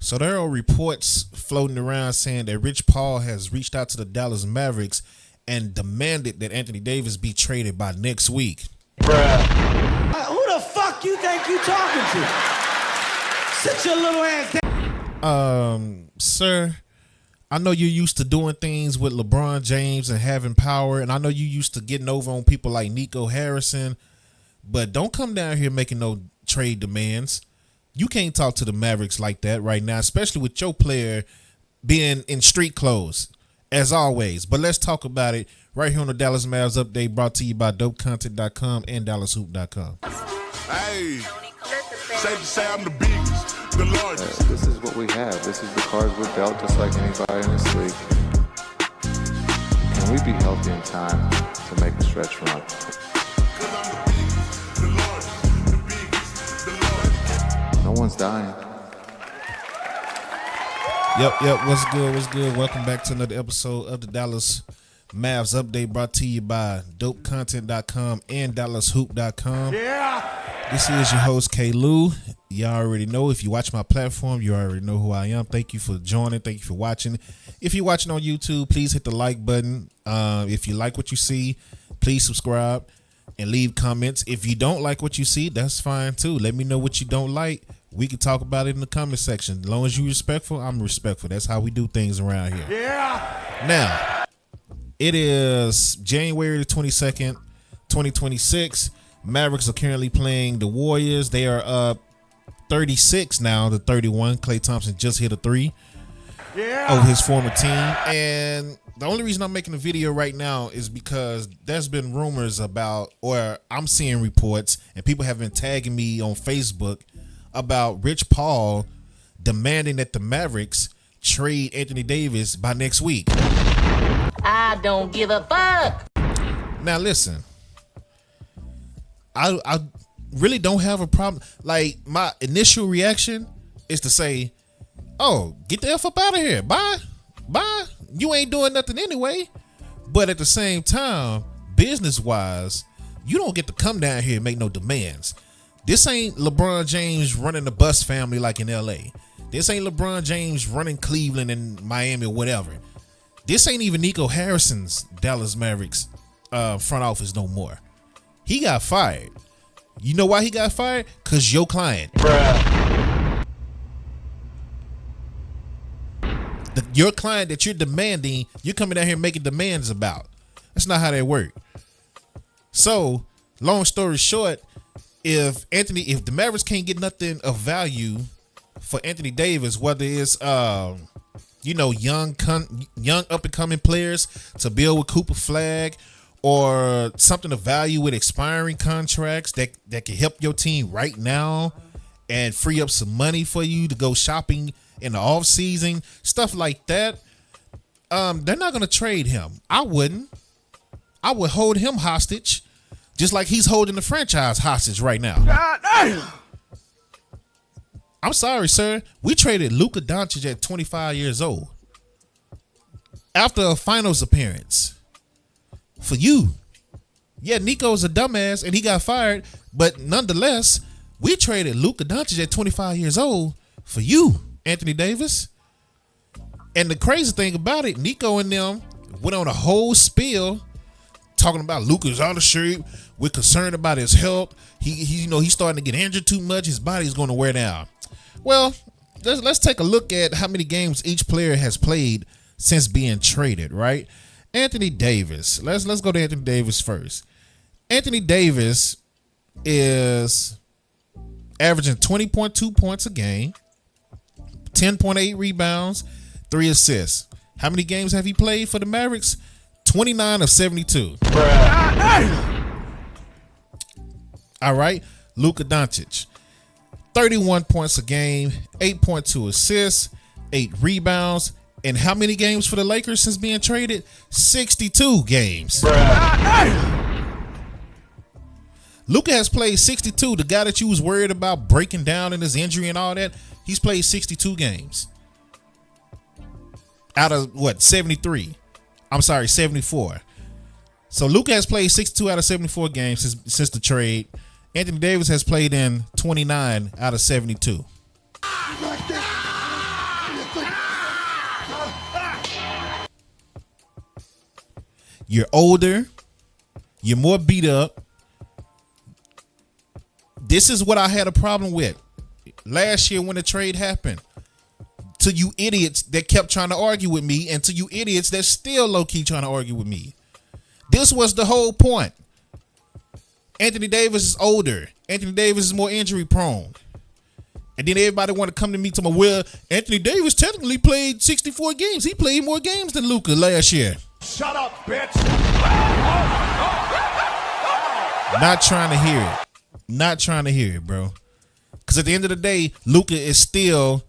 So there are reports floating around saying that Rich Paul has reached out to the Dallas Mavericks and demanded that Anthony Davis be traded by next week. Bruh. Who the fuck you think you talking to? Sit your little ass down. Sir, I know you're used to doing things with LeBron James and having power, and I know you used to getting over on people like Nico Harrison, but don't come down here making no trade demands. You can't talk to the Mavericks like that right now, especially with your player being in street clothes, as always. But let's talk about it right here on the Dallas Mavs Update, brought to you by DopeContent.com and DallasHoop.com. Hey, safe to say I'm the biggest, the largest. This is what we have. This is the cards we're dealt, just like anybody in this league. Can we be healthy in time to make a stretch run? No one's dying. Yep. What's good? Welcome back to another episode of the Dallas Mavs Update, brought to you by DopeContent.com and DallasHoop.com. Yeah. This is your host, K. Lou. Y'all already know. If you watch my platform, you already know who I am. Thank you for joining. Thank you for watching. If you're watching on YouTube, please hit the like button. If you like what you see, please subscribe and leave comments. If you don't like what you see, that's fine too. Let me know what you don't like. We can talk about it in the comment section. As long as you're respectful, I'm respectful. That's how we do things around here. Yeah. Now, it is January the 22nd, 2026. Mavericks are currently playing the Warriors. They are up 36 now to 31. Klay Thompson just hit a 3 of his former team. And the only reason I'm making a video right now is because there's been rumors about, or I'm seeing reports, and people have been tagging me on Facebook about Rich Paul demanding that the Mavericks trade Anthony Davis by next week. I don't give a fuck. Now listen, I really don't have a problem. Like, my initial reaction is to say, oh, get the F up out of here. Bye. You ain't doing nothing anyway. But at the same time, business wise, you don't get to come down here and make no demands. This ain't LeBron James running the bus family like in LA. This ain't LeBron James running Cleveland and Miami or whatever. This ain't even Nico Harrison's Dallas Mavericks front office no more. He got fired. You know why he got fired? Because your client. Bruh. Your client that you're demanding, you're coming down here making demands about. That's not how that works. So, long story short, if the Mavericks can't get nothing of value for Anthony Davis, whether it's young up and coming players to build with Cooper Flag, or something of value with expiring contracts that can help your team right now and free up some money for you to go shopping in the off season, stuff like that, they're not going to trade him. I wouldn't. I would hold him hostage, just like he's holding the franchise hostage right now. God damn. I'm sorry, sir. We traded Luka Doncic at 25 years old after a finals appearance for you. Yeah, Nico's a dumbass and he got fired, but nonetheless, we traded Luka Doncic at 25 years old for you, Anthony Davis. And the crazy thing about it, Nico and them went on a whole spiel talking about Luka's out of shape. We're concerned about his health. He's starting to get injured too much. His body's going to wear down. Well, let's take a look at how many games each player has played since being traded, right? Anthony Davis. Let's go to Anthony Davis first. Anthony Davis is averaging 20.2 points a game, 10.8 rebounds, 3 assists. How many games have he played for the Mavericks? 29 of 72. All right. Luka Doncic, 31 points a game, 8.2 assists, 8 rebounds. And how many games for the Lakers since being traded? 62 games. Luka has played 62. The guy that you was worried about breaking down in his injury and all that, he's played 62 games. Out of 73? I'm sorry, 74. So Luka has played 62 out of 74 games since the trade. Anthony Davis has played in 29 out of 72. You're older. You're more beat up. This is what I had a problem with last year when the trade happened. To you idiots that kept trying to argue with me, and to you idiots that still low-key trying to argue with me. This was the whole point. Anthony Davis is older. Anthony Davis is more injury prone. And then everybody want to come to me to my, well, Anthony Davis technically played 64 games. He played more games than Luka last year. Shut up, bitch. Not trying to hear it. Not trying to hear it, bro. Because at the end of the day, Luka is still,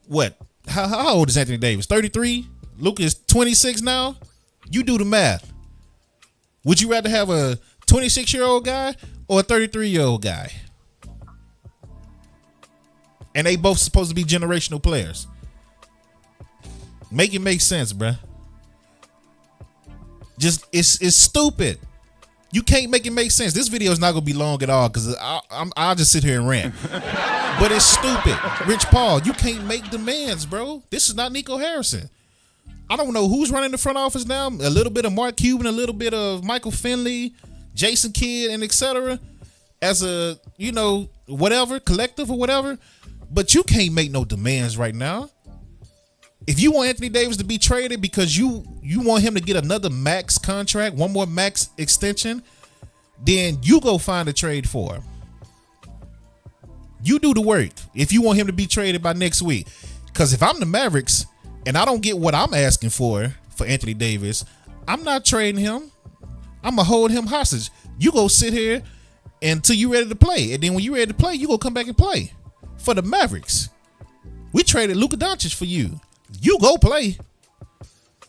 what? How old is Anthony Davis? 33? Luka is 26 now? You do the math. Would you rather have a 26-year-old guy or a 33-year-old guy? And they both supposed to be generational players. Make it make sense, bruh. Just, it's stupid. You can't make it make sense. This video is not going to be long at all because I'll just sit here and rant. But it's stupid. Rich Paul, you can't make demands, bro. This is not Nico Harrison. I don't know who's running the front office now. A little bit of Mark Cuban, a little bit of Michael Finley, Jason Kidd, and etc. As a, whatever, collective or whatever. But you can't make no demands right now. If you want Anthony Davis to be traded because you want him to get another max contract, one more max extension, then you go find a trade for him. You do the work if you want him to be traded by next week. Because if I'm the Mavericks and I don't get what I'm asking for Anthony Davis, I'm not trading him. I'm going to hold him hostage. You go sit here until you're ready to play. And then when you're ready to play, you go come back and play for the Mavericks. We traded Luka Doncic for you. You go play.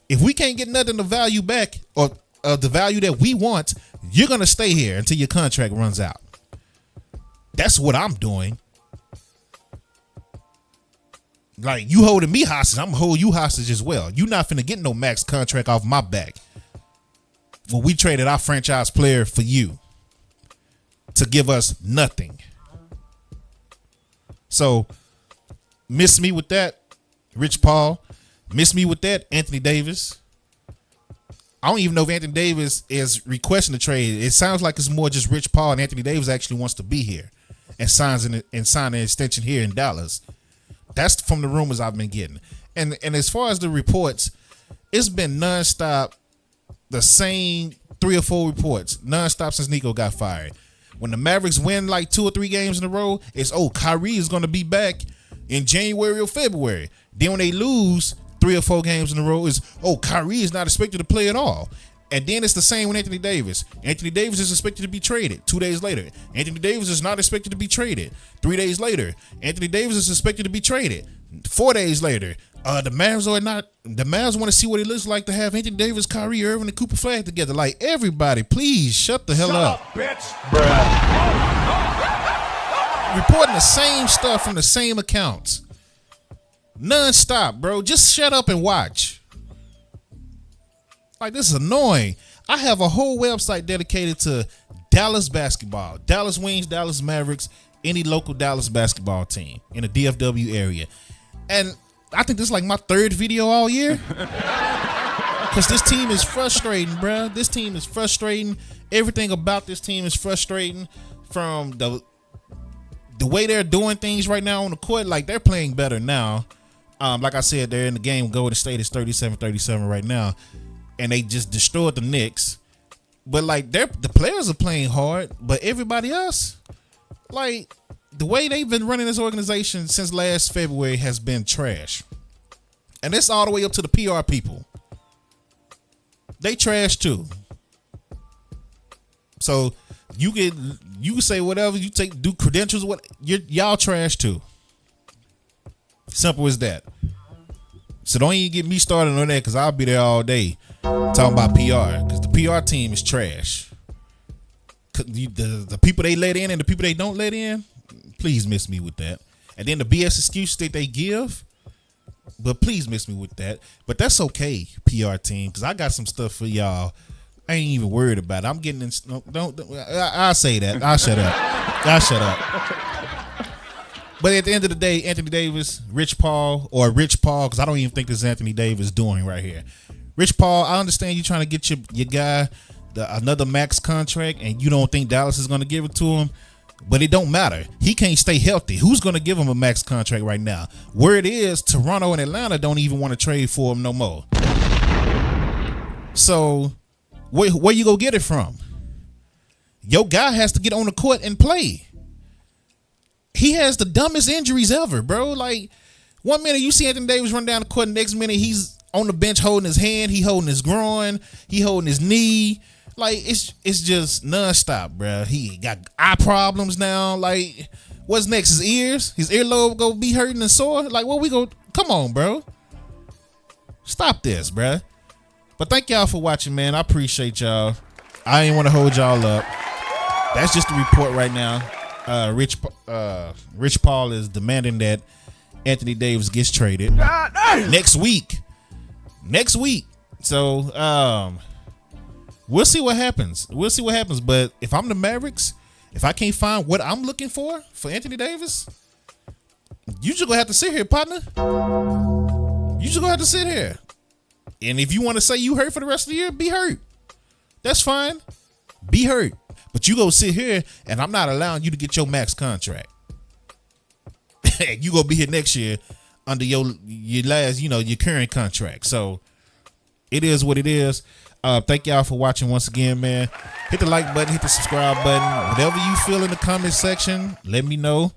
If we can't get nothing to value back or the value that we want, you're going to stay here until your contract runs out. That's what I'm doing. Like, you holding me hostage, I'm going to hold you hostage as well. You're not finna get no max contract off my back. Well, we traded our franchise player for you to give us nothing. So, miss me with that, Rich Paul. Miss me with that, Anthony Davis. I don't even know if Anthony Davis is requesting the trade. It sounds like it's more just Rich Paul, and Anthony Davis actually wants to be here and sign an extension here in Dallas. That's from the rumors I've been getting. And as far as the reports, it's been nonstop, the same 3 or 4 reports, nonstop since Nico got fired. When the Mavericks win like 2 or 3 games in a row, it's, Kyrie is going to be back in January or February. Then when they lose 3 or 4 games in a row, is, Kyrie is not expected to play at all. And then it's the same with Anthony Davis. Anthony Davis is expected to be traded 2 days later. Anthony Davis is not expected to be traded 3 days later. Anthony Davis is expected to be traded 4 days later. The Mavs are not. The Mavs want to see what it looks like to have Anthony Davis, Kyrie Irving, and Cooper Flag together. Like, everybody, please shut the hell up. Bitch. Reporting the same stuff from the same accounts. Non-stop, bro. Just shut up and watch. Like, this is annoying. I have a whole website dedicated to Dallas basketball. Dallas Wings, Dallas Mavericks, any local Dallas basketball team in the DFW area. And I think this is like my 3rd video all year. Because this team is frustrating, bro. This team is frustrating. Everything about this team is frustrating. From the way they're doing things right now on the court, like, they're playing better now. Like I said, they're in the game. Golden State is 37-37 right now. And they just destroyed the Knicks. But, like, the players are playing hard. But everybody else, like, the way they've been running this organization since last February has been trash. And it's all the way up to the PR people. They trash too. So you can say whatever you do credentials. Y'all trash too. Simple as that. So don't even get me started on that, because I'll be there all day talking about PR, because the PR team is trash. The people they let in and the people they don't let in, please miss me with that. And then the BS excuses that they give, but please miss me with that. But that's okay, PR team, because I got some stuff for y'all. I ain't even worried about it. I'm getting in. I'll say that. I'll shut up. But at the end of the day, Anthony Davis, Rich Paul, because I don't even think this is Anthony Davis doing right here. Rich Paul, I understand you trying to get your guy another max contract, and you don't think Dallas is going to give it to him. But it don't matter. He can't stay healthy. Who's going to give him a max contract right now? Where it is, Toronto and Atlanta don't even want to trade for him no more. So where you go get it from? Your guy has to get on the court and play. He has the dumbest injuries ever, bro. Like, 1 minute you see Anthony Davis run down the court, the next minute he's on the bench holding his hand, he holding his groin, he holding his knee. Like, it's just nonstop, bro. He got eye problems now. Like, what's next? His ears? His earlobe go be hurting and sore? Like, what we go? Come on, bro. Stop this, bro. But thank y'all for watching, man. I appreciate y'all. I ain't want to hold y'all up. That's just the report right now. Rich Paul is demanding that Anthony Davis gets traded next week. So, we'll see what happens. But if I'm the Mavericks, if I can't find what I'm looking for Anthony Davis, you just gonna have to sit here, partner. You just gonna have to sit here. And if you want to say you hurt for the rest of the year, be hurt. That's fine. Be hurt. But you go sit here, and I'm not allowing you to get your max contract. You gonna be here next year under your last, your current contract. So it is what it is. Thank y'all for watching once again, man. Hit the like button, hit the subscribe button. Whatever you feel in the comment section, let me know.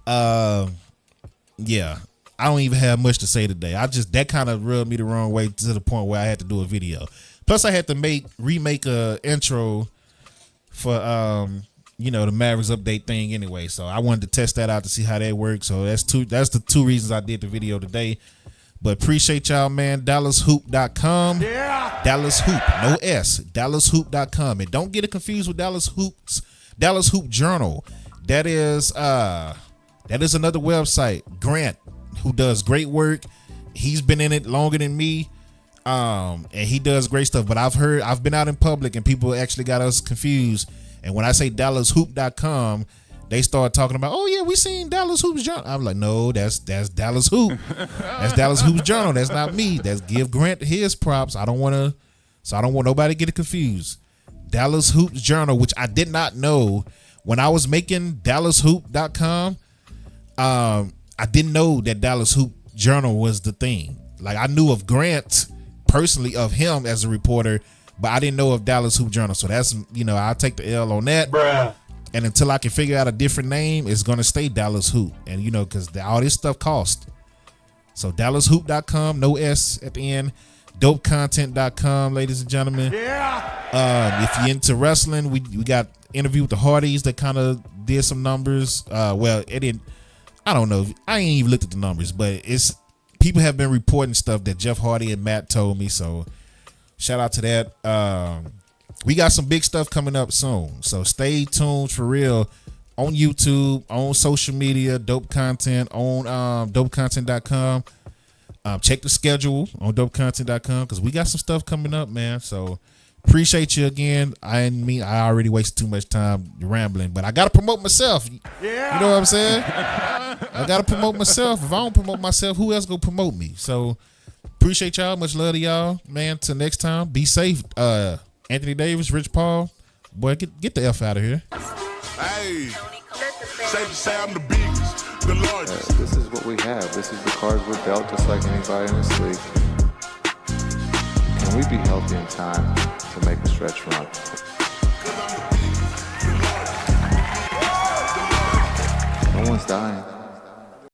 Yeah, I don't even have much to say today. That kind of rubbed me the wrong way to the point where I had to do a video. Plus, I had to remake a intro for the Mavericks update thing anyway. So I wanted to test that out to see how that works. So that's the two reasons I did the video today. But appreciate y'all, man. DallasHoop.com. Yeah. Dallas Hoop, no S. DallasHoop.com. And don't get it confused with Dallas Hoop Journal. That is another website. Grant, who does great work. He's been in it longer than me. And he does great stuff. But I've been out in public and people actually got us confused. And when I say DallasHoop.com, they start talking about, oh yeah, we seen Dallas Hoops Journal. I'm like, no, that's Dallas Hoop. That's Dallas Hoops Journal. That's not me. That's give Grant his props. I don't want nobody to get it confused. Dallas Hoops Journal, which I did not know when I was making DallasHoop.com. I didn't know that Dallas Hoop Journal was the thing. Like, I knew of Grant personally, of him as a reporter, but I didn't know of Dallas Hoop Journal. So that's, I'll take the L on that. Bruh. And until I can figure out a different name, it's going to stay Dallas Hoop. And, because all this stuff costs. So DallasHoop.com, no S at the end. DopeContent.com, ladies and gentlemen. Yeah. If you're into wrestling, we got interview with the Hardys that kind of did some numbers. Well, it didn't. I don't know. I ain't even looked at the numbers, but people have been reporting stuff that Jeff Hardy and Matt told me. So shout out to that. We got some big stuff coming up soon, so stay tuned for real on YouTube, on social media, Dope Content, on DopeContent.com. Check the schedule on DopeContent.com because we got some stuff coming up, man. So appreciate you again. I already wasted too much time rambling, but I got to promote myself. Yeah. You know what I'm saying? I got to promote myself. If I don't promote myself, who else gonna promote me? So appreciate y'all. Much love to y'all, man. Till next time, be safe. Anthony Davis, Rich Paul, boy, get the F out of here. Hey, safe to say I'm the biggest, the largest. This is what we have. This is the cards we're dealt, just like anybody in this league. Can we be healthy in time to make a stretch run? No one's dying.